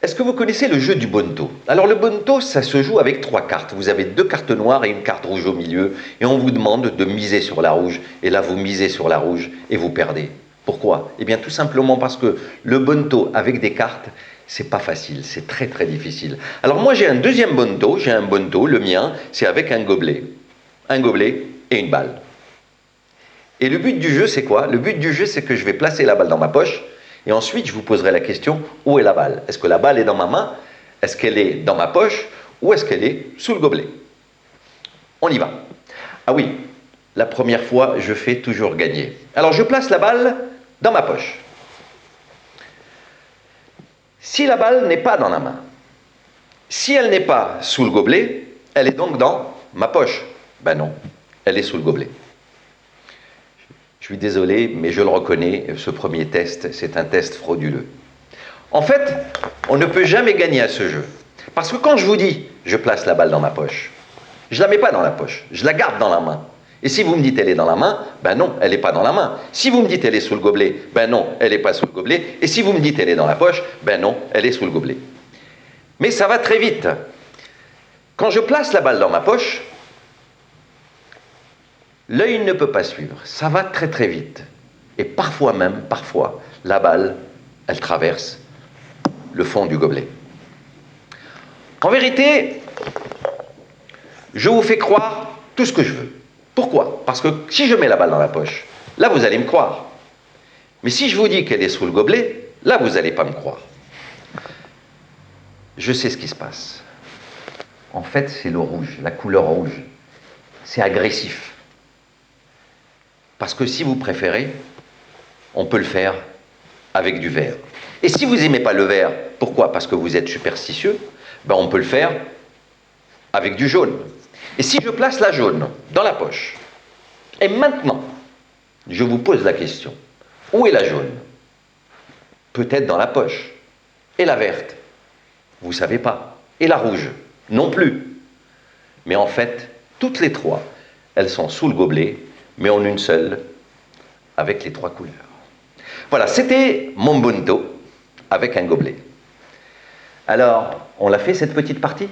Est-ce que vous connaissez le jeu du Bonto? Alors le Bonto, ça se joue avec 3 cartes. Vous avez 2 cartes noires et une carte rouge au milieu, et on vous demande de miser sur la rouge, et là vous misez sur la rouge, et vous perdez. Pourquoi? Eh bien tout simplement parce que le Bonto avec des cartes, c'est pas facile, c'est très très difficile. Alors moi j'ai un deuxième Bonto, le mien, c'est avec un gobelet et une balle. Et le but du jeu, c'est quoi? Le but du jeu, c'est que je vais placer la balle dans ma poche, et ensuite, je vous poserai la question, où est la balle? Est-ce que la balle est dans ma main? Est-ce qu'elle est dans ma poche? Ou est-ce qu'elle est sous le gobelet? On y va. Ah oui, la première fois, je fais toujours gagner. Alors, je place la balle dans ma poche. Si la balle n'est pas dans la main, si elle n'est pas sous le gobelet, elle est donc dans ma poche. Ben non, elle est sous le gobelet. Je suis désolé, mais je le reconnais, ce premier test, c'est un test frauduleux. En fait, on ne peut jamais gagner à ce jeu. Parce que quand je vous dis, je place la balle dans ma poche, je ne la mets pas dans la poche, je la garde dans la main. Et si vous me dites elle est dans la main, ben non, elle n'est pas dans la main. Si vous me dites elle est sous le gobelet, ben non, elle n'est pas sous le gobelet. Et si vous me dites elle est dans la poche, ben non, elle est sous le gobelet. Mais ça va très vite. Quand je place la balle dans ma poche, l'œil ne peut pas suivre. Ça va très très vite. Et parfois, la balle, elle traverse le fond du gobelet. En vérité, je vous fais croire tout ce que je veux. Pourquoi? Parce que si je mets la balle dans la poche, là vous allez me croire. Mais si je vous dis qu'elle est sous le gobelet, là vous n'allez pas me croire. Je sais ce qui se passe. En fait, c'est le rouge, la couleur rouge. C'est agressif. Parce que si vous préférez, on peut le faire avec du vert. Et si vous n'aimez pas le vert, pourquoi? Parce que vous êtes superstitieux, ben on peut le faire avec du jaune. Et si je place la jaune dans la poche, et maintenant, je vous pose la question, où est la jaune? Peut-être dans la poche. Et la verte? Vous ne savez pas. Et la rouge? Non plus. Mais en fait, toutes les 3, elles sont sous le gobelet, mais en une seule, avec les 3 couleurs. Voilà, c'était mon Bonto avec un gobelet. Alors, on l'a fait cette petite partie?